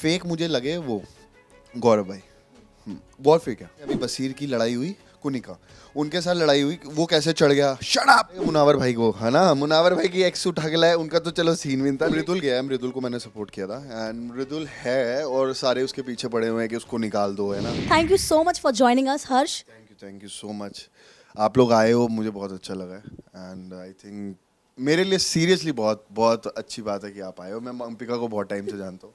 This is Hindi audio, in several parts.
फेक मुझे लगे वो गौरव भाई, बहुत फेक है। अभी बसीर की लड़ाई हुई, कुनिका उनके साथ लड़ाई हुई, वो कैसे चढ़ गया, शट अप मुनावर भाई को, है ना, मुनावर भाई की एक्स उठा के लाए, उनका तो चलो सीन विन था। मृदुल गया है, मृदुल को मैंने सपोर्ट किया था एंड मृदुल है और सारे उसके पीछे पड़े हुए हैं कि उसको निकाल दो, है ना। Thank you so much for joining us Harsh. Thank you so much, आप लोग आए हो, मुझे बहुत अच्छा लगा है एंड आई थिंक मेरे लिए सीरियसली बहुत बहुत अच्छी बात है कि आप आए हो। मैं अंपिका को बहुत टाइम से जानता हूँ।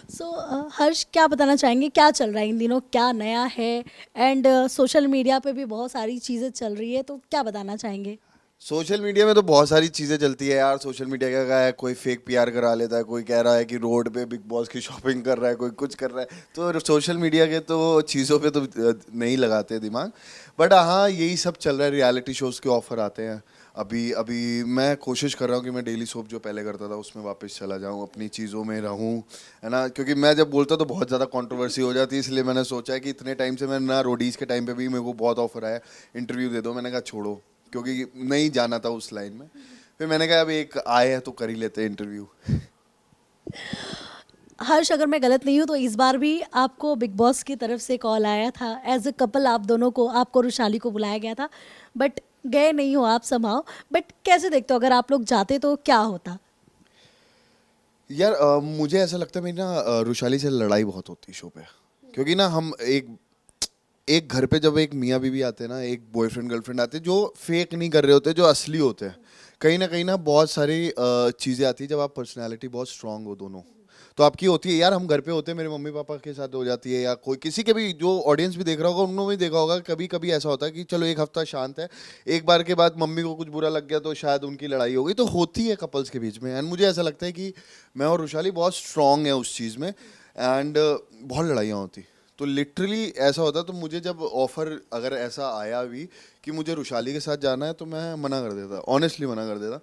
सो हर्ष, क्या बताना चाहेंगे, क्या चल रहा है इन दिनों, क्या नया है? एंड सोशल मीडिया पे भी बहुत सारी चीज़ें चल रही है, तो क्या बताना चाहेंगे? सोशल मीडिया में तो बहुत सारी चीज़ें चलती है यार। सोशल मीडिया का है, कोई फेक पीआर करा लेता है, कोई कह रहा है कि रोड पे बिग बॉस की शॉपिंग कर रहा है, कोई कुछ कर रहा है। तो सोशल मीडिया के तो चीज़ों पे तो नहीं लगाते दिमाग, बट हाँ यही सब चल रहा है। रियलिटी शोज़ के ऑफर आते हैं। अभी अभी मैं कोशिश कर रहा हूँ कि मैं डेली सोप जो पहले करता था उसमें वापस चला जाऊँ, अपनी चीज़ों में रहूँ, है ना, क्योंकि मैं जब बोलता तो बहुत ज़्यादा कंट्रोवर्सी हो जाती है। इसलिए मैंने सोचा है कि इतने टाइम से मैं ना, रोडीज़ के टाइम पे भी मेरे को बहुत ऑफर आया इंटरव्यू दे दो, मैंने कहा छोड़ो, क्योंकि नहीं जाना था उस लाइन में। फिर मैंने कहा अब एक आए हैं तो कर ही लेते हैं इंटरव्यू। हर्ष, अगर मैं गलत नहीं हूँ तो इस बार भी आपको बिग बॉस की तरफ से कॉल आया था, एज अ कपल आप दोनों को, आपको और रुशाली को बुलाया गया था, बट गए नहीं हो आप समहाउ। बट कैसे देखते हो, अगर आप लोग जाते तो क्या होता? यार मुझे ऐसा लगता है मेरी ना रुशाली से लड़ाई बहुत होती है शो पे, क्योंकि ना हम एक एक घर पे जब एक मियाँ बीवी आते हैं ना, एक बॉयफ्रेंड गर्लफ्रेंड आते हैं जो फेक नहीं कर रहे होते, जो असली होते हैं, कहीं ना बहुत सारी चीज़ें आती है जब आप पर्सनैलिटी बहुत स्ट्रांग हो दोनों, तो आपकी होती है यार। हम घर पे होते हैं, मेरे मम्मी पापा के साथ हो जाती है, या कोई किसी के भी, जो ऑडियंस भी देख रहा होगा उन्होंने भी देखा होगा, कभी कभी ऐसा होता है कि चलो एक हफ्ता शांत है, एक बार के बाद मम्मी को कुछ बुरा लग गया तो शायद उनकी लड़ाई हो गई, तो होती है कपल्स के बीच में। एंड मुझे ऐसा लगता है कि मैं और रुशाली बहुत स्ट्रांग है उस चीज़ में, एंड बहुत लड़ाइयाँ होती। तो लिटरली ऐसा होता, तो मुझे जब ऑफर अगर ऐसा आया भी कि मुझे रुशाली के साथ जाना है तो मैं मना कर देता, ऑनेस्टली मना कर देता,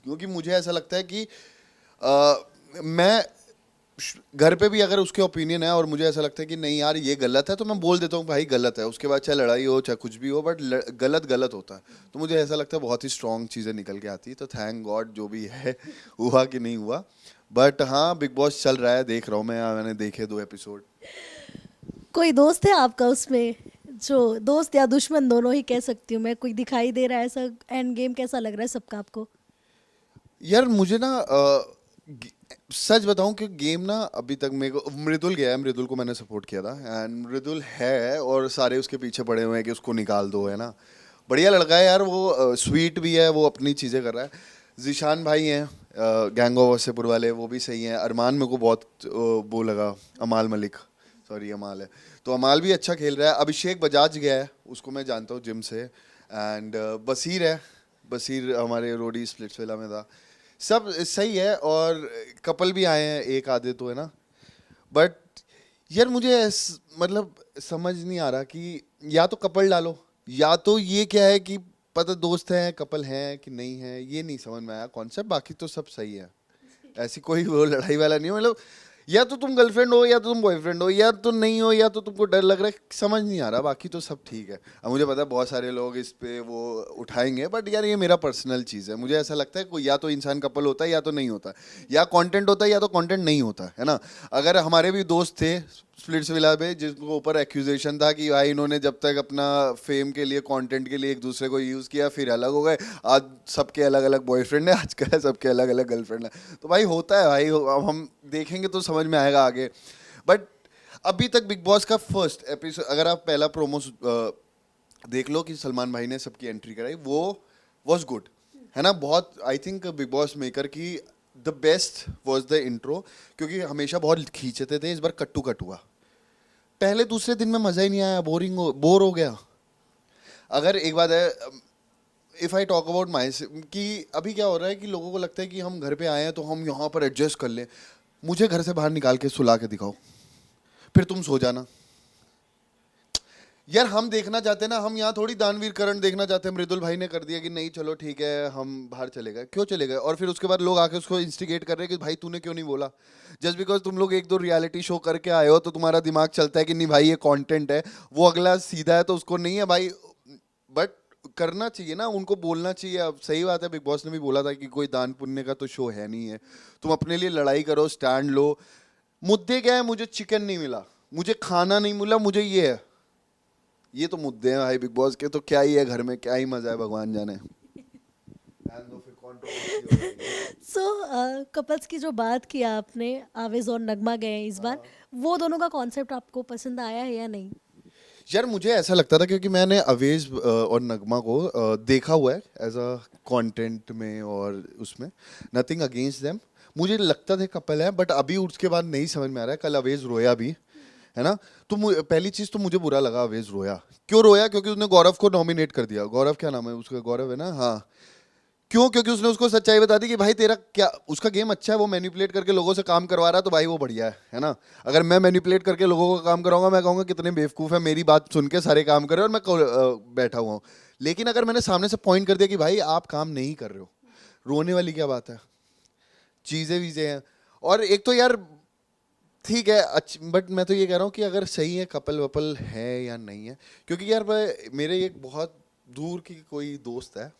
क्योंकि मुझे ऐसा लगता है कि मैं घर पे भी अगर उसके ओपिनियन है और मुझे ऐसा लगता है कि नहीं यार ये गलत है, तो मैं बोल देता हूँ भाई गलत है, उसके बाद चाहे लड़ाई हो चाहे कुछ भी हो, बट गलत गलत होता है। तो मुझे ऐसा लगता है बहुत ही स्ट्रॉन्ग चीज़ें निकल के आती है। तो थैंक गॉड जो भी है हुआ कि नहीं हुआ, बट हाँ बिग बॉस चल रहा है, देख रहा हूँ मैं, मैंने देखे 2 एपिसोड। कोई दोस्त है आपका उसमें, जो दोस्त या दुश्मन दोनों ही कह सकती हूँ मैं, कोई दिखाई दे रहा है ऐसा? एंड गेम कैसा लग रहा है सबका आपको? यार मुझे ना सच बताऊं कि गेम ना अभी तक मेरे को, मृदुल गया है, मृदुल को मैंने सपोर्ट किया था एंड मृदुल है और सारे उसके पीछे पड़े हुए हैं कि उसको निकाल दो, है ना। बढ़िया लड़का है यार वो, स्वीट भी है, वो अपनी चीज़ें कर रहा है। जीशान भाई हैं गैंग ऑफ वासेपुर वाले, वो भी सही हैं। अरमान मेरे को बहुत वो लगा, अमाल मलिक, सॉरी अमाल है, तो अमाल भी अच्छा खेल रहा है। अभिषेक बजाज गया है, उसको मैं जानता हूँ जिम से, एंड बसीर है, बसीर हमारे रोडी स्प्लिट्सविला में था। सब सही है और कपल भी आए हैं एक आधे तो, है ना। बट यार मुझे मतलब समझ नहीं आ रहा कि या तो कपल डालो, या तो ये क्या है कि पता दोस्त हैं कपल हैं कि नहीं है, ये नहीं समझ में आया कॉन्सेप्ट। बाकी तो सब सही है, ऐसी कोई वो लड़ाई वाला नहीं हो, मतलब या तो तुम गर्लफ्रेंड हो या तो तुम बॉयफ्रेंड हो, या तो नहीं हो या तो तुमको डर लग रहा है, समझ नहीं आ रहा। बाकी तो सब ठीक है। अब मुझे पता है बहुत सारे लोग इस पे वो उठाएंगे, बट यार ये मेरा पर्सनल चीज़ है। मुझे ऐसा लगता है कोई या तो इंसान कपल होता है या तो नहीं होता, या कंटेंट होता है या तो कंटेंट नहीं होता, है ना। अगर हमारे भी दोस्त थे स्प्लिट्सविला पे जिसको ऊपर एक्यूजेशन था कि भाई इन्होंने जब तक अपना फेम के लिए कंटेंट के लिए एक दूसरे को यूज़ किया फिर अलग हो गए, आज सबके अलग अलग बॉयफ्रेंड है, आजकल सबके अलग अलग गर्लफ्रेंड है, तो भाई होता है भाई, अब हम देखेंगे तो समझ में आएगा आगे। बट अभी तक बिग बॉस का फर्स्ट एपिसोड, अगर आप पहला प्रोमो देख लो कि सलमान भाई ने सबकी एंट्री कराई, वो वॉज गुड, है ना। बहुत I think Bigg Boss maker की the best was the intro, क्योंकि हमेशा बहुत खींचते थे, इस बार कट्टू कट हुआ। पहले दूसरे दिन में मज़ा ही नहीं आया, बोर हो गया। अगर एक बात है, if I talk about my, कि अभी क्या हो रहा है कि लोगों को लगता है कि हम घर पे आए हैं तो हम यहाँ पर एडजस्ट कर लें। मुझे घर से बाहर निकाल के सुला के दिखाओ, फिर तुम सो जाना। यार हम देखना चाहते हैं ना, हम यहाँ थोड़ी दानवीर करण देखना चाहते हैं। मृदुल भाई ने कर दिया कि नहीं चलो ठीक है हम बाहर चले गए, क्यों चले गए, और फिर उसके बाद लोग आके उसको इंस्टिगेट कर रहे हैं कि भाई तूने क्यों नहीं बोला। जस्ट बिकॉज तुम लोग एक दो रियलिटी शो करके आए हो तो तुम्हारा दिमाग चलता है कि नहीं भाई ये कंटेंट है, वो अगला सीधा है तो उसको नहीं है भाई। बट करना चाहिए ना, उनको बोलना चाहिए। अब सही बात है, बिग बॉस ने भी बोला था कि कोई दान पुण्य का तो शो है नहीं है, तुम अपने लिए लड़ाई करो, स्टैंड लो। मुद्दे क्या है, मुझे चिकन नहीं मिला, मुझे खाना नहीं मिला, मुझे ये तो मुद्दे हैं भाई बिग बॉस के, तो क्या ही है घर में, क्या ही मजा है भगवान जाने। रहने दो, फिर controversy हो जाएगी। सो कपल्स की जो बात किया आपने, आवेज और नगमा गए इस बार, वो दोनों का कॉन्सेप्ट आपको पसंद आया है या नहीं? यार मुझे ऐसा लगता था क्योंकि मैंने अवेज और नगमा को देखा हुआ है एज अ कंटेंट में और उसमें, नथिंग अगेंस्ट देम, मुझे लगता था कपल है, बट अभी उसके बाद नहीं समझ में आ रहा है। कल अवेज रोया भी है ना, तो पहली चीज तो मुझे बुरा लगा अवेज रोया। क्यों रोया? क्योंकि उसने गौरव को नॉमिनेट कर दिया। गौरव क्या नाम है उसका, गौरव है ना, हाँ। क्यों? क्योंकि उसने उसको सच्चाई बता दी कि भाई तेरा क्या, उसका गेम अच्छा है, वो मैनिपुलेट करके लोगों से काम करवा रहा है, तो भाई वो बढ़िया है ना। अगर मैं मैनिपुलेट करके लोगों का काम कराऊंगा, मैं कहूंगा कितने बेवकूफ है, मेरी बात सुन के सारे काम कर रहे हो और मैं बैठा हुआ हूँ। लेकिन अगर मैंने सामने से पॉइंट कर दिया कि भाई आप काम नहीं कर रहे हो, रोने वाली क्या बात है, चीजें वीजें हैं। और एक तो यार ठीक है, बट मैं तो ये कह रहा हूँ कि अगर सही है, कपल वपल है या नहीं है, क्योंकि यार मेरे एक बहुत दूर की कोई दोस्त है,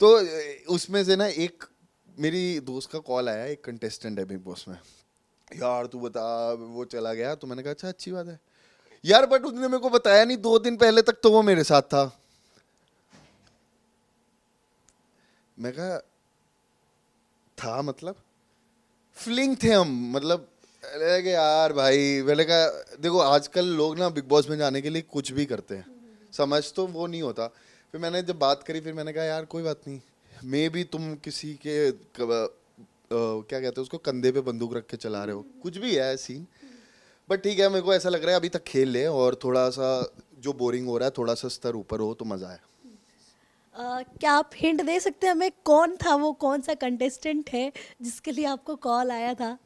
तो उसमें से ना एक मेरी दोस्त का कॉल आया, एक कंटेस्टेंट है बिग बॉस में, यार तू बता, वो चला गया। तो मैंने कहा अच्छा अच्छी बात है यार, बट उसने मेरे को बताया नहीं, 2 दिन पहले तक तो वो मेरे साथ था। मैं कहा था मतलब, फ्लिंग थे हम, मतलब अरे कि यार भाई, मैंने कहा देखो आजकल लोग ना बिग बॉस में जाने के लिए कुछ भी करते हैं, समझ तो वो नहीं होता। फिर मैंने जब बात करी, फिर मैंने कहा यार कोई बात नहीं, मे भी तुम किसी के क्या कहते हैं उसको, कंधे पे बंदूक रख के चला रहे हो, कुछ भी है सीन, बट ठीक है, मेरे को ऐसा लग रहा है अभी तक खेल ले, और थोड़ा सा जो बोरिंग हो रहा है थोड़ा सा स्तर ऊपर हो तो मजा है। क्या आप हिंट दे सकते हैं हमें, कौन था वो, कौन सा कंटेस्टेंट है जिसके लिए आपको कॉल आया था?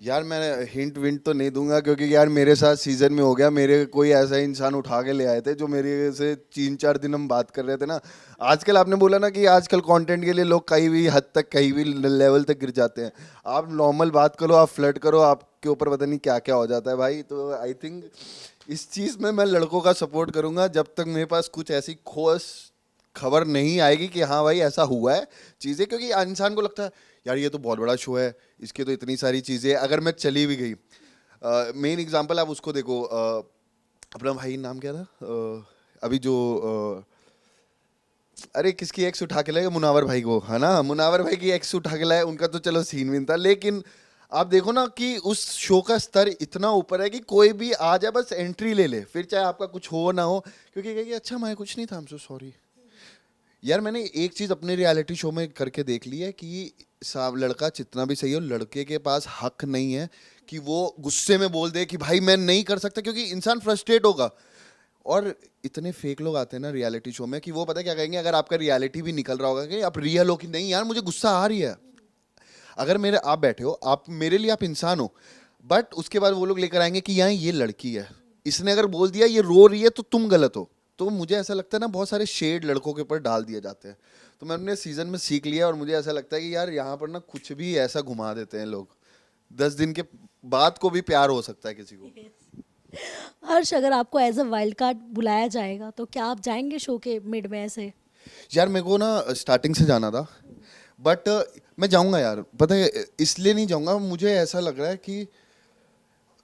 यार मैं हिंट विंट तो नहीं दूंगा, क्योंकि यार मेरे साथ सीजन में हो गया, मेरे कोई ऐसा इंसान उठा के ले आए थे जो मेरे से 3-4 दिन हम बात कर रहे थे ना। आजकल आपने बोला ना कि आजकल कंटेंट के लिए लोग कहीं भी हद तक, कहीं भी लेवल तक गिर जाते हैं। आप नॉर्मल बात करो, आप फ्लर्ट करो, आपके ऊपर पता नहीं क्या क्या हो जाता है भाई। तो आई थिंक इस चीज़ में मैं लड़कों का सपोर्ट करूंगा, जब तक मेरे पास कुछ ऐसी ठोस खबर नहीं आएगी कि हाँ भाई ऐसा हुआ है चीज़ें, क्योंकि इंसान को लगता है यार ये तो बहुत बड़ा शो है, इसके तो इतनी सारी चीज़ें, अगर मैं चली भी गई, मेन एग्जांपल आप उसको देखो, अपना भाई नाम क्या था, अभी जो अरे किसकी एक्स उठा के लाए, मुनावर भाई को, है ना, मुनावर भाई की एक्स उठा के लाए, उनका तो चलो सीन विन था, लेकिन आप देखो ना कि उस शो का स्तर इतना ऊपर है कि कोई भी आ जाए बस एंट्री ले ले, फिर चाहे आपका कुछ हो ना हो, क्योंकि कहेगी अच्छा मैं कुछ नहीं था, हम सो सॉरी। यार मैंने एक चीज अपने रियलिटी शो में करके देख ली है कि लड़का जितना भी सही हो, लड़के के पास हक नहीं है कि वो गुस्से में बोल दे कि भाई मैं नहीं कर सकता, क्योंकि इंसान फ्रस्ट्रेट होगा। और इतने फेक लोग आते हैं ना रियलिटी शो में कि वो पता है क्या कहेंगे, अगर आपका रियलिटी भी निकल रहा होगा कि आप रियल हो कि नहीं, यार मुझे गुस्सा आ रही है, अगर मेरे आप बैठे हो, आप मेरे लिए आप इंसान हो, बट उसके बाद वो लोग लेकर आएंगे कि यहाँ ये लड़की है, इसने अगर बोल दिया ये रो रही है तो तुम गलत हो। तो मुझे ऐसा लगता है ना बहुत सारे शेड लड़कों के ऊपर डाल दिए जाते हैं, तो मैंने सीजन में सीख लिया, और मुझे ऐसा लगता है कि यार यहाँ पर ना कुछ भी ऐसा घुमा देते हैं लोग, 10 दिन के बाद को भी प्यार हो सकता है किसी को। हर्ष, अगर आपको एज अ वाइल्ड कार्ड बुलाया जाएगा तो क्या आप जाएंगे शो के मिड में ऐसे? यार मेरे को ना स्टार्टिंग से जाना था, बट मैं जाऊंगा यार, पता है इसलिए नहीं जाऊंगा, मुझे ऐसा लग रहा है कि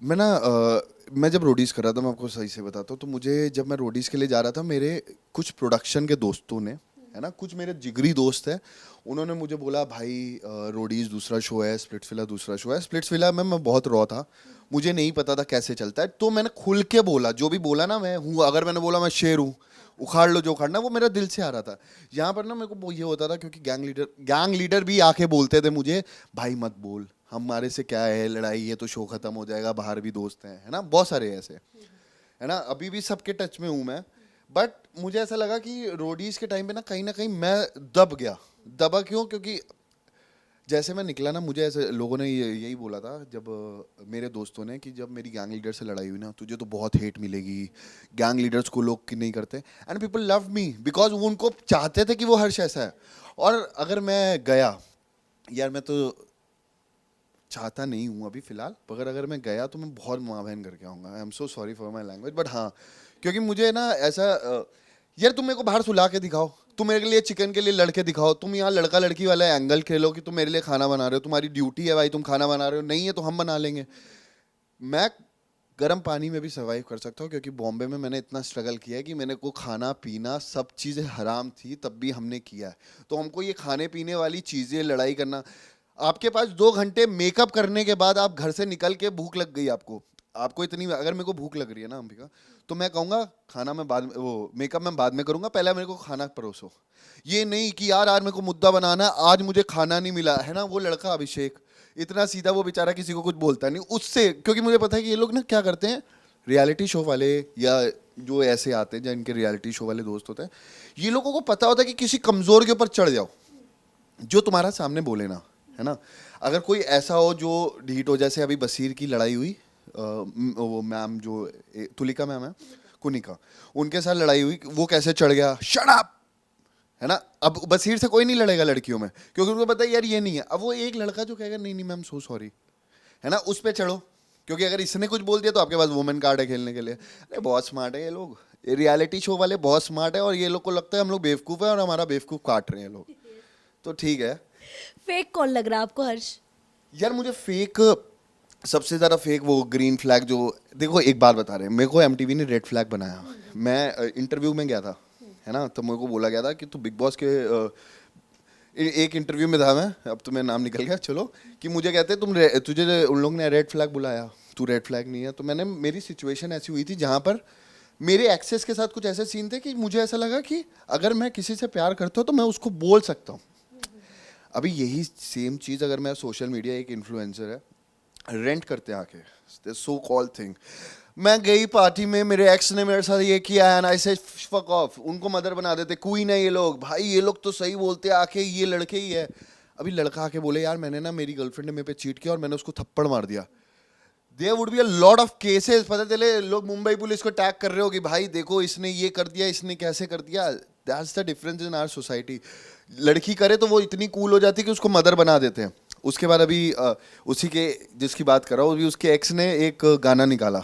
मैं ना मैं जब रोडीज़ कर रहा था, मैं आपको सही से बताता हूँ, तो मुझे जब मैं रोडीज़ के लिए जा रहा था, मेरे कुछ प्रोडक्शन के दोस्तों ने, है ना, कुछ मेरे जिगरी दोस्त हैं, उन्होंने मुझे बोला भाई रोडीज़ दूसरा शो है, स्प्लिट्सविला दूसरा शो है। स्प्लिट्सविला में मैं बहुत रॉ था, मुझे नहीं पता था कैसे चलता है, तो मैंने खुल के बोला, जो भी बोला ना मैं हूँ, अगर मैंने बोला मैं शेर हूँ, उखाड़ लो जो उखाड़ना, वो मेरा दिल से आ रहा था। यहाँ पर ना मेरे को वो ये होता था, क्योंकि गैंग लीडर भी आके बोलते थे मुझे भाई मत बोल, हमारे से क्या है लड़ाई, ये तो शो खत्म हो जाएगा, बाहर भी दोस्त हैं, है ना, बहुत सारे ऐसे, है ना, अभी भी सबके टच में हूँ मैं। बट मुझे ऐसा लगा कि रोडीज के टाइम पे ना कहीं मैं दब गया। दबा क्यों? क्योंकि जैसे मैं निकला ना, मुझे ऐसे लोगों ने यही बोला था, जब मेरे दोस्तों ने, कि जब मेरी गैंग लीडर से लड़ाई हुई ना, तुझे तो बहुत हेट मिलेगी, गैंग लीडर्स को लोग की नहीं करते, and people love me because वो उनको चाहते थे कि वो हर्ष ऐसा है। और अगर मैं गया, यार मैं तो चाहता नहीं हूँ अभी फिलहाल, मगर अगर मैं गया तो मैं बहुत माँ बहन करके आऊँगा, I am so sorry for my language, but हाँ, क्योंकि मुझे ना ऐसा यार तुम मेरे को बाहर सुला के दिखाओ, तुम मेरे लिए चिकन के लिए लड़के दिखाओ, तुम यहाँ लड़का लड़की वाला एंगल खेलो कि तुम मेरे लिए खाना बना रहे हो, तुम्हारी ड्यूटी है भाई, तुम खाना बना रहे हो, नहीं है तो हम बना लेंगे। मैं गर्म पानी में भी सर्वाइव कर सकता हूँ, क्योंकि बॉम्बे में मैंने इतना स्ट्रगल किया है कि मैंने को खाना पीना सब चीज़ें हराम थी तब भी हमने किया है। तो हमको ये खाने पीने वाली चीज़ें लड़ाई करना, आपके पास 2 घंटे मेकअप करने के बाद आप घर से निकल के भूख लग गई आपको, आपको इतनी, अगर मेरे को भूख लग रही है ना अंबिका, तो मैं कहूँगा खाना मैं बाद में, वो मेकअप मैं बाद में करूँगा, पहले मेरे को खाना परोसो। ये नहीं कि यार आज मेरे को मुद्दा बनाना है, आज मुझे खाना नहीं मिला है ना। वो लड़का अभिषेक इतना सीधा, वो बेचारा किसी को कुछ बोलता नहीं उससे, क्योंकि मुझे पता है कि ये लोग ना क्या करते हैं, रियलिटी शो वाले या जो ऐसे आते हैं जिनके रियलिटी शो वाले दोस्त होते हैं, ये लोगों को पता होता है कि किसी कमज़ोर के ऊपर चढ़ जाओ जो तुम्हारा सामने बोले ना, है ना। अगर कोई ऐसा हो जो ढीठ हो, जैसे अभी बसीर की लड़ाई हुई, वो मैम जो तुलिका मैम है, कुनिका, उनके साथ लड़ाई हुई, वो कैसे चढ़ गया, शट अप, है ना। अब बसीर से कोई नहीं लड़ेगा लड़कियों में, क्योंकि उनको पता है यार ये नहीं है। अब वो एक लड़का जो कहेगा नहीं नहीं मैम सो सॉरी, है ना, उस पर चढ़ो, क्योंकि अगर इसने कुछ बोल दिया तो आपके पास वुमेन कार्ड है खेलने के लिए। अरे बहुत स्मार्ट है ये लोग, ये रियलिटी शो वाले बहुत स्मार्ट है, और ये लोग को लगता है हम लोग बेवकूफ़ है और हमारा बेवकूफ़ काट रहे हैं लोग, तो ठीक है। फेक कौन लग रहा है आपको हर्ष? यार मुझे फेक, सबसे ज़्यादा फेक वो ग्रीन फ्लैग जो, देखो एक बात बता रहे हैं, मेरे को एमटीवी ने रेड फ्लैग बनाया। मैं इंटरव्यू में गया था, है ना, तो मेरे को बोला गया था कि तू बिग बॉस के एक इंटरव्यू में था मैं, अब तो मेरा नाम निकल गया, चलो, कि मुझे कहते तुझे उन लोग ने रेड फ्लैग बुलाया, तू रेड फ्लैग नहीं है। तो मैंने, मेरी सिचुएशन ऐसी हुई थी जहाँ पर मेरे एक्सेस के साथ कुछ ऐसे सीन थे कि मुझे ऐसा लगा कि अगर मैं किसी से प्यार करता हूँ तो मैं उसको बोल सकता हूँ। अभी यही सेम चीज़ अगर मैं सोशल मीडिया, एक इन्फ्लुएंसर है, रेंट करते हैं आके, सो कॉल थिंग, मैं गई पार्टी में, मेरे एक्स ने मेरे साथ ये किया है ना, ऐसे फक ऑफ, उनको मदर बना देते, क्वीन है ये लोग, भाई ये लोग तो सही बोलते हैं आके, ये लड़के ही है। अभी लड़का आके बोले यार मैंने ना, मेरी गर्लफ्रेंड ने मेरे पे चीट किया और मैंने उसको थप्पड़ मार दिया, there would be a lot of cases. पता चले लोग मुंबई पुलिस को टैग कर रहे हो कि भाई देखो इसने ये कर दिया, इसने कैसे कर दिया। That's the difference in our society. लड़की करे तो वो इतनी कूल हो जाती है कि उसको मदर बना देते हैं। उसके बाद अभी उसी के जिसकी बात कर रहा हूँ, अभी उसके एक्स ने एक गाना निकाला,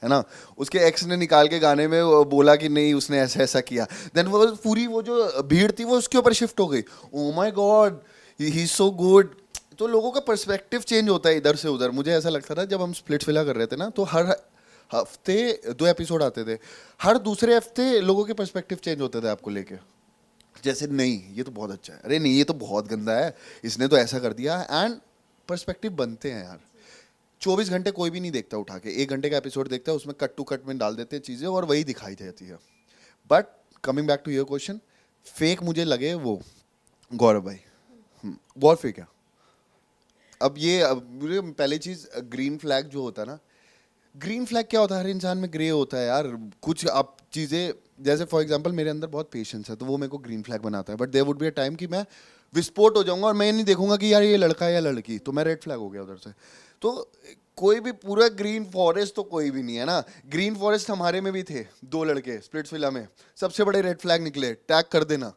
है ना, उसके एक्स ने निकाल के गाने में वो बोला कि नहीं उसने ऐसा ऐसा किया, देन वो पूरी वो जो भीड़ थी वो उसके ऊपर शिफ्ट हो गई, oh my God he is so good. तो लोगों का पर्सपेक्टिव चेंज होता है इधर से उधर। मुझे ऐसा लगता था जब हम स्प्लिट विला कर रहे थे ना, तो हर हफ्ते 2 एपिसोड आते थे, हर दूसरे हफ्ते लोगों के पर्सपेक्टिव चेंज होते थे आपको लेके, जैसे नहीं ये तो बहुत अच्छा है, अरे नहीं ये तो बहुत गंदा है, इसने तो ऐसा कर दिया, एंड पर्सपेक्टिव बनते हैं यार। 24 घंटे कोई भी नहीं देखता उठा के, 1 घंटे का एपिसोड देखता है, उसमें कट टू कट में डाल देते हैं चीज़ें और वही दिखाई जाती है। But coming back to your question, fake मुझे लगे वो गौरव भाई, बहुत फेक है। अब मुझे पहली चीज़, ग्रीन फ्लैग जो होता है ना, ग्रीन फ्लैग क्या होता है, हर इंसान में ग्रे होता है यार। कुछ आप चीज़ें, जैसे फॉर एग्जांपल मेरे अंदर बहुत पेशेंस है तो वो मेरे को ग्रीन फ्लैग बनाता है, but there would be a time कि मैं विस्फोट हो जाऊंगा और मैं नहीं देखूंगा कि यार ये लड़का है या लड़की, तो मैं रेड फ्लैग हो गया उधर से। तो कोई भी पूरा ग्रीन फॉरेस्ट तो कोई भी नहीं है ना। ग्रीन फॉरेस्ट हमारे में भी थे 2 लड़के स्प्लिट्सविला में, सबसे बड़े रेड फ्लैग निकले, टैग कर देना,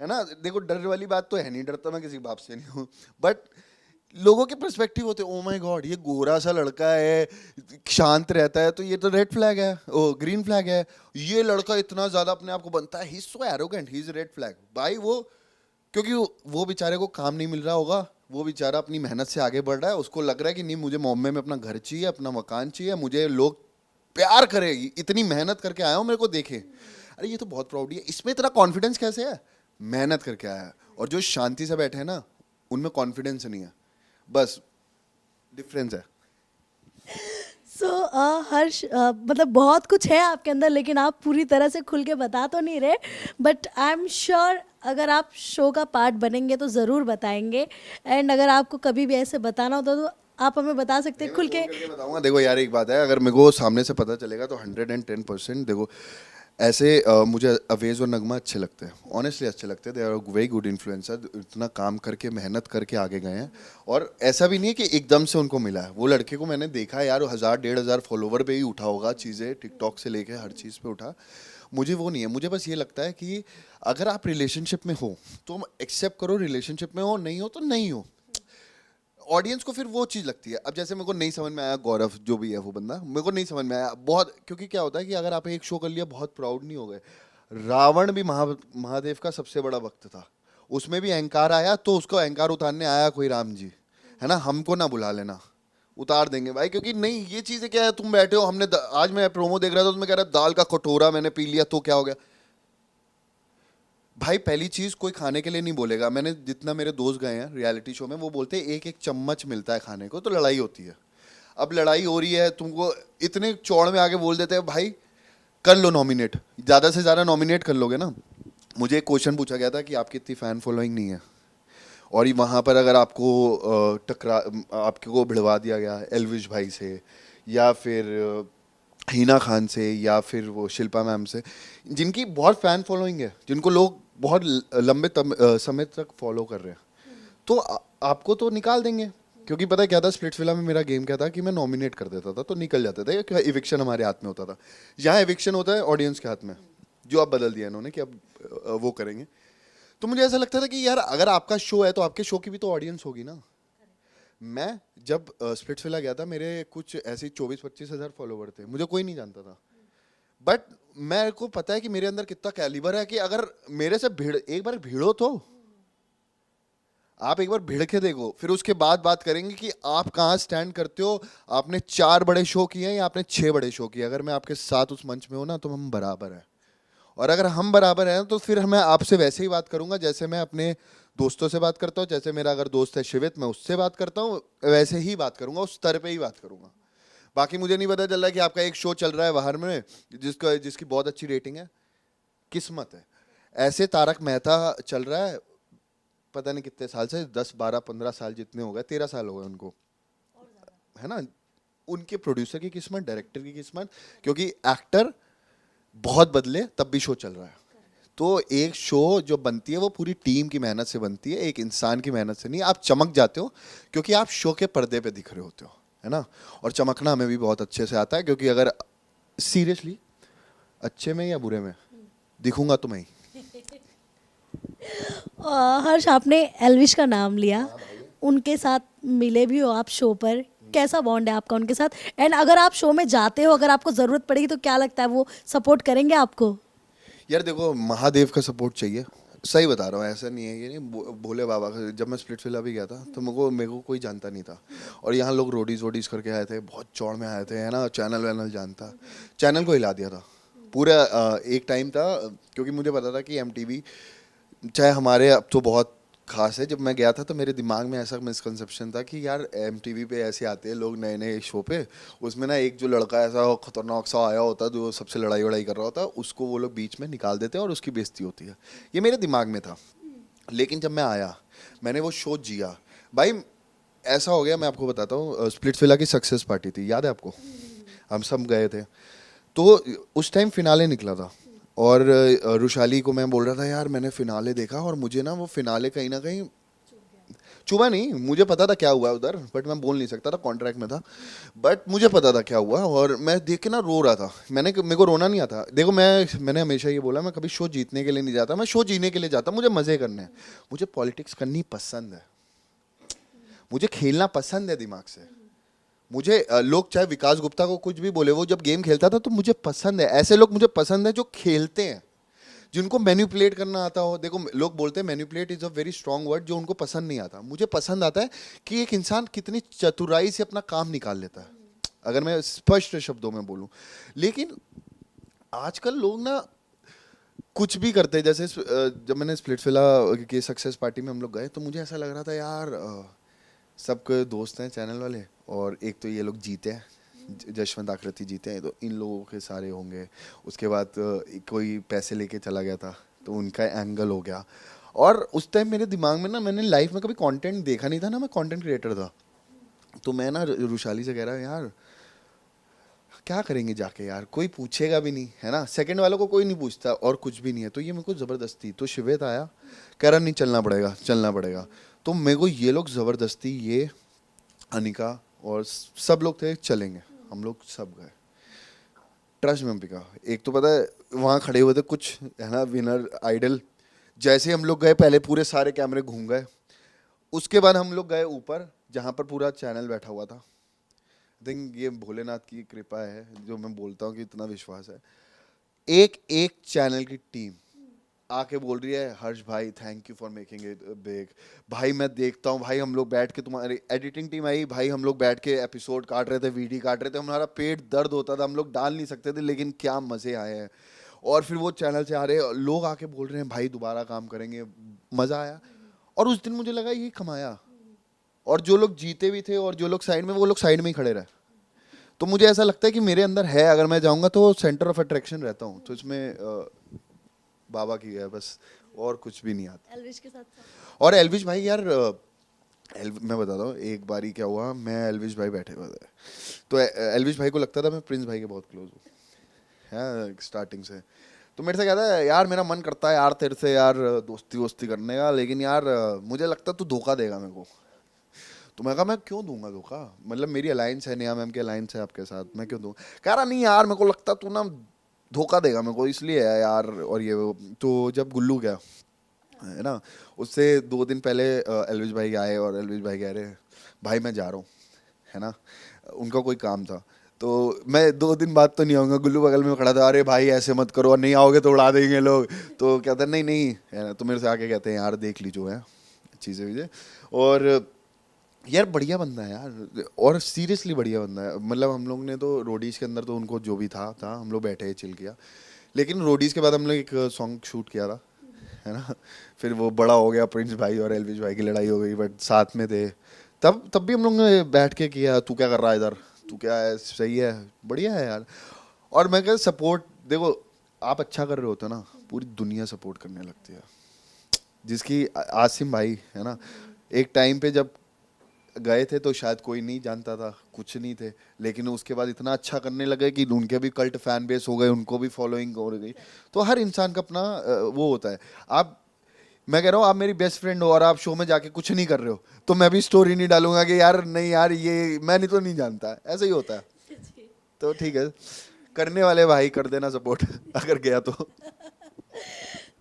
है ना। देखो डर वाली बात तो है नहीं, डरता मैं किसी बाप से नहीं हूँ, बट लोगों के पर्सपेक्टिव होते, ओ माय गॉड ये गोरा सा लड़का है, शांत रहता है, तो ये तो रेड फ्लैग है, ओ ग्रीन फ्लैग है। ये लड़का इतना ज्यादा अपने आप को बनता है, he is so arrogant, he is red flag भाई। वो क्योंकि वो बेचारे को काम नहीं मिल रहा होगा, वो बेचारा अपनी मेहनत से आगे बढ़ रहा है, उसको लग रहा है कि नहीं मुझे बॉम्बे में अपना घर चाहिए, अपना मकान चाहिए, मुझे लोग प्यार करेगी, इतनी मेहनत करके आया हूँ, मेरे को देखे। अरे ये तो बहुत प्राउड है, इसमें इतना कॉन्फिडेंस कैसे है, मेहनत करके आया है। और जो शांति से बैठे हैं ना, उनमें कॉन्फिडेंस नहीं है, बस डिफरेंस है। सो हर्ष, मतलब बहुत कुछ है आपके अंदर लेकिन आप पूरी तरह से खुल के बता तो नहीं रहे, बट आई एम श्योर अगर आप शो का पार्ट बनेंगे तो ज़रूर बताएंगे। एंड अगर आपको कभी भी ऐसे बताना होता तो आप हमें बता सकते हैं खुल के। बताऊंगा। देखो यार एक बात है, अगर मेरे को सामने से पता चलेगा तो 110%। देखो ऐसे मुझे अवेज और नगमा अच्छे लगते हैं, ऑनेस्टली अच्छे लगते हैं, they are very good influencer, इतना काम करके मेहनत करके आगे गए हैं। और ऐसा भी नहीं है कि एकदम से उनको मिला है, वो लड़के को मैंने देखा है यार, 1000-1500 फॉलोवर पे ही उठा होगा चीज़ें, टिकटॉक से लेके हर चीज़ पे उठा। मुझे वो नहीं है, मुझे बस ये लगता है कि अगर आप रिलेशनशिप में हो तो एक्सेप्ट करो, रिलेशनशिप में हो नहीं हो तो नहीं हो। ऑडियंस को फिर वो चीज़ लगती है। अब जैसे मेरे को नहीं समझ में आया गौरव जो भी है वो बंदा, मेरे को नहीं समझ में आया बहुत, क्योंकि क्या होता है कि अगर आप एक शो कर लिया बहुत प्राउड नहीं हो गए, रावण भी महादेव का सबसे बड़ा भक्त था, उसमें भी अहंकार आया तो उसको अहंकार उतारने आया कोई राम जी, है ना, हमको ना बुला लेना, उतार देंगे भाई, क्योंकि नहीं ये चीजें क्या है, तुम बैठे हो, आज मैं प्रोमो देख रहा था, उसमें कह रहा दाल का कटोरा मैंने पी लिया तो क्या हो गया। भाई पहली चीज कोई खाने के लिए नहीं बोलेगा, मैंने जितना मेरे दोस्त गए हैं रियलिटी शो में वो बोलते हैं एक एक चम्मच मिलता है खाने को तो लड़ाई होती है। अब लड़ाई हो रही है, तुमको इतने चौड़ में आके बोल देते हैं भाई कर लो नॉमिनेट, ज्यादा से ज्यादा नॉमिनेट कर लोगे ना। मुझे एक क्वेश्चन पूछा गया था कि आपकी इतनी फैन फॉलोइंग नहीं है, और ये वहाँ पर अगर आपको आपको भिड़वा दिया गया एलविश भाई से या फिर हिना खान से या फिर वो शिल्पा मैम से, जिनकी बहुत फैन फॉलोइंग है, जिनको लोग बहुत लंबे समय तक फॉलो कर रहे हैं, तो आपको तो निकाल देंगे। क्योंकि पता है क्या था, स्प्लिट्सविला में मेरा गेम क्या था कि मैं नॉमिनेट कर देता था तो निकल जाते थे, क्योंकि इविक्शन हमारे हाथ में होता था। यहाँ इविक्शन होता है ऑडियंस के हाथ में, जो अब बदल दिया इन्होंने कि अब वो करेंगे। तो मुझे ऐसा लगता था कि यार अगर आपका शो है तो आपके शो की भी तो ऑडियंस होगी ना। मैं जब स्प्लिट्सविला गया था, मेरे कुछ ऐसे 24-25 हज़ार फॉलोवर थे, मुझे कोई नहीं जानता था, बट मेरे को पता है कि मेरे अंदर कितना कैलिबर है कि अगर मेरे से एक बार भिड़ो तो आप एक बार भिड़ के देखो, फिर उसके बाद बात करेंगे कि आप कहाँ स्टैंड करते हो। आपने 4 बड़े शो किए हैं या आपने 6 बड़े शो किए, अगर मैं आपके साथ उस मंच में हूं ना तो हम बराबर हैं। और अगर हम बराबर हैं तो फिर मैं आपसे वैसे ही बात करूंगा जैसे मैं अपने दोस्तों से बात करता हूँ। जैसे मेरा अगर दोस्त है शिवित, मैं उससे बात करता हूँ, वैसे ही बात करूंगा, उस स्तर पे ही बात करूंगा। बाकी मुझे नहीं पता चल रहा है कि आपका एक शो चल रहा है बाहर में जिसकी बहुत अच्छी रेटिंग है, किस्मत है। ऐसे तारक मेहता चल रहा है पता नहीं कितने साल से, 10 12 15 साल जितने हो गए, 13 साल हो गए उनको, है ना। उनके प्रोड्यूसर की किस्मत, डायरेक्टर की किस्मत, क्योंकि एक्टर बहुत बदले तब भी शो चल रहा है। तो एक शो जो बनती है वो पूरी टीम की मेहनत से बनती है, एक इंसान की मेहनत से नहीं। आप चमक जाते हो क्योंकि आप शो के पर्दे पे दिख रहे होते हो, है ना। और चमकना हमें भी बहुत अच्छे से आता है, क्योंकि अगर सीरियसली अच्छे में या बुरे में दिखूंगा तो मैं ही। हर्ष, आपने एल्विश का नाम लिया, उनके साथ मिले भी हो आप शो पर, कैसा बॉन्ड है आपका उनके साथ? एंड अगर आप शो में जाते हो, अगर आपको ज़रूरत पड़ेगी तो क्या लगता है वो सपोर्ट करेंगे आपको? यार देखो, महादेव का सपोर्ट चाहिए, सही बता रहा हूँ, ऐसा नहीं है कि नहीं। भोले बाबा का जब मैं स्प्लिट्सविला भी गया था तो मेरे को कोई जानता नहीं था, और यहाँ लोग रोडीज वोडीज करके आए थे, बहुत चौड़ में आए थे, है ना। चैनल वैनल जानता, चैनल को हिला दिया था पूरा। एक टाइम था, क्योंकि मुझे पता था कि एमटीवी चाहे हमारे अब तो बहुत खास है, जब मैं गया था तो मेरे दिमाग में ऐसा मिसकंसेप्शन था कि यार एमटीवी पे ऐसे आते हैं लोग नए नए शो पे, उसमें ना एक जो लड़का ऐसा खतरनाक सा आया होता जो सबसे लड़ाई वड़ाई कर रहा होता, उसको वो लोग बीच में निकाल देते हैं और उसकी बेइज्जती होती है। ये मेरे दिमाग में था। लेकिन जब मैं आया, मैंने वो शो जिया भाई। ऐसा हो गया, मैं आपको बताता हूँ, स्प्लिट्सविला की सक्सेस पार्टी थी, याद है आपको, हम सब गए थे। तो उस टाइम फिनाले निकला था, और रुशाली को मैं बोल रहा था यार मैंने फिनाले देखा, और मुझे ना वो फिनाले कहीं ना कहीं चुभा नहीं। मुझे पता था क्या हुआ उधर, बट मैं बोल नहीं सकता था, कॉन्ट्रैक्ट में था, बट मुझे पता था क्या हुआ, और मैं देख के ना रो रहा था। मेरे को रोना नहीं आता। देखो मैंने हमेशा ये बोला, मैं कभी शो जीतने के लिए नहीं जाता, मैं शो जीने के लिए जाता। मुझे मज़े करने हैं, मुझे पॉलिटिक्स करनी पसंद है, मुझे खेलना पसंद है दिमाग से। मुझे लोग चाहे विकास गुप्ता को कुछ भी बोले, वो जब गेम खेलता था तो मुझे पसंद है। ऐसे लोग मुझे पसंद है जो खेलते हैं, जिनको मैनिपुलेट करना आता हो। देखो लोग बोलते हैं manipulate is a very strong word, जो उनको पसंद नहीं आता। मुझे पसंद आता है कि एक इंसान कितनी चतुराई से अपना काम निकाल लेता है, अगर मैं स्पष्ट शब्दों में बोलूं। लेकिन आजकल लोग ना कुछ भी करते हैं। जैसे जब मैंने स्प्लिट्सविला की सक्सेस पार्टी में हम लोग गए तो मुझे ऐसा लग रहा था यार सबके दोस्त हैं चैनल वाले, और एक तो ये लोग जीते हैं, जशवंत आकृति जीते हैं, तो इन लोगों के सारे होंगे। उसके बाद कोई पैसे लेके चला गया था तो उनका एंगल हो गया। और उस टाइम मेरे दिमाग में ना, मैंने लाइफ में कभी कंटेंट देखा नहीं था ना, मैं कंटेंट क्रिएटर था। तो मैं ना रुशाली से कह रहा यार क्या करेंगे जाके, यार कोई पूछेगा भी नहीं, है ना, सेकंड वालों को कोई नहीं पूछता और कुछ भी नहीं है। तो ये मेरे को ज़बरदस्ती, तो शिवेत आया, कह रहा नहीं चलना पड़ेगा चलना पड़ेगा। तो मेरे को ये लोग ज़बरदस्ती, ये अनिका और सब लोग थे, चलेंगे, हम लोग सब गए। ट्रस्ट में अंबिका, एक तो पता है वहाँ खड़े हुए थे कुछ, है ना, विनर आइडल। जैसे ही हम लोग गए, पहले पूरे सारे कैमरे घूम गए, उसके बाद हम लोग गए ऊपर जहाँ पर पूरा चैनल बैठा हुआ था। आई थिंक ये भोलेनाथ की कृपा है जो मैं बोलता हूँ कि इतना विश्वास है। एक एक चैनल की टीम आके बोल रही है हर्ष भाई thank you for making it big. भाई मैं देखता हूँ भाई, हम लोग बैठ के, तुम्हारी एडिटिंग टीम आई भाई, हम लोग बैठ के एपिसोड काट रहे थे, वीडियो काट रहे थे, हमारा पेट दर्द होता था, हम लोग डाल नहीं सकते थे, लेकिन क्या मजे आए हैं। और फिर वो चैनल से आ रहे लोग आके बोल रहे हैं भाई दोबारा काम करेंगे, मजा आया। और उस दिन मुझे लगा ये कमाया। और जो लोग जीते भी थे और जो लोग साइड में, वो लोग साइड में ही खड़े रहे। तो मुझे ऐसा लगता है कि मेरे अंदर है, अगर मैं जाऊंगा तो सेंटर ऑफ अट्रैक्शन रहता हूँ। तो इसमें बाबा की है बस, और कुछ भी नहीं आता। एल्विश के साथ साथ और एल्विश भाई यार, मैं बताता हूँ एक बारी क्या हुआ। मैं एल्विश भाई बैठे हुए थे, तो एल्विश भाई को लगता था मैं प्रिंस भाई के बहुत क्लोज हूँ, है स्टार्टिंग से। तो मेरे से कहता है यार मेरा मन करता है यार तेरे से यार दोस्ती वोस्ती करने का, लेकिन यार मुझे लगता है तू धोखा देगा मेरे को। तो मैं कहा मैं क्यों दूंगा धोखा, मतलब मेरी अलायंस है, नेहा मैम की अलायंस है आपके साथ, मैं क्यों दूंगा। कह रहा नहीं यार मेरे को लगता तू ना धोखा देगा मेरे को, इसलिए है यार। और ये वो। तो जब गुल्लू गया है ना, उससे 2 दिन पहले एलविश भाई आए और एलविश भाई कह रहे हैं भाई मैं जा रहा हूँ, है ना, उनका कोई काम था। तो मैं 2 दिन बाद तो नहीं आऊँगा, गुल्लू बगल में खड़ा था, अरे भाई ऐसे मत करो, नहीं आओगे तो उड़ा देंगे लोग। तो कहता नहीं नहीं है ना, तो मेरे से आके कहते हैं यार देख लीजिए है चीज़ें वीज़ें। और यार बढ़िया बंदा है यार, और सीरियसली बढ़िया बंदा है। मतलब हम लोग ने तो रोडीज के अंदर तो उनको जो भी था हम लोग बैठे चिल किया, लेकिन रोडीज के बाद हम लोग एक सॉन्ग शूट किया था, है ना। फिर वो बड़ा हो गया, प्रिंस भाई और एलविश भाई की लड़ाई हो गई, बट साथ में थे। तब भी हम लोग ने बैठ के किया, तू क्या कर रहा है इधर, तू क्या है, सही है, बढ़िया है यार। और मैं कह सपोर्ट देखो, आप अच्छा कर रहे होते हो ना, पूरी दुनिया सपोर्ट करने लगती है। जिसकी आसिम भाई है ना, एक टाइम पे जब गए थे तो शायद कोई नहीं जानता था, कुछ नहीं थे, लेकिन उसके बाद इतना अच्छा करने लगे कि उनके भी कल्ट फैन बेस हो गए, उनको भी फॉलोइंग हो गई। तो हर इंसान का अपना वो होता है। आप, मैं कह रहा हूँ आप मेरी बेस्ट फ्रेंड हो और आप शो में जाके कुछ नहीं कर रहे हो, तो मैं भी स्टोरी नहीं डालूंगा कि यार नहीं यार ये मैं नहीं, तो नहीं जानता, ऐसा ही होता है। तो ठीक है, करने वाले भाई कर देना सपोर्ट अगर गया तो।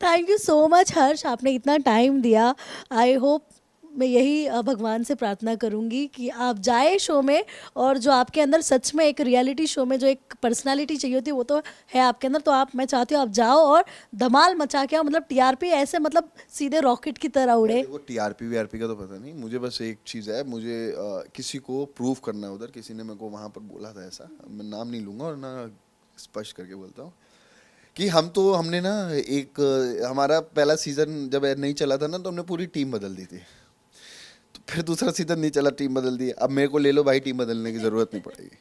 थैंक यू सो मच हर्ष, आपने इतना टाइम दिया। आई होप, मैं यही भगवान से प्रार्थना करूंगी कि आप जाए शो में, और जो आपके अंदर सच में एक रियलिटी शो में जो एक पर्सनालिटी चाहिए होती है वो तो है आपके अंदर। तो आप, मैं चाहती हूँ आप जाओ और धमाल मचा के आओ, मतलब टीआरपी ऐसे मतलब सीधे रॉकेट की तरह उड़े। वो टीआरपी वीआरपी का तो पता नहीं मुझे, बस एक चीज़ है, मुझे किसी को प्रूव करना है उधर। किसी ने मेरे को वहाँ पर बोला था ऐसा, मैं नाम नहीं लूँगा और ना स्पष्ट करके बोलता हूँ कि हमने ना एक हमारा पहला सीजन जब नहीं चला था ना, तो हमने पूरी टीम बदल दी थी। तो फिर दूसरा सीजन नहीं चला, टीम बदल दी। अब मेरे को ले लो भाई, टीम बदलने की ज़रूरत नहीं पड़ेगी।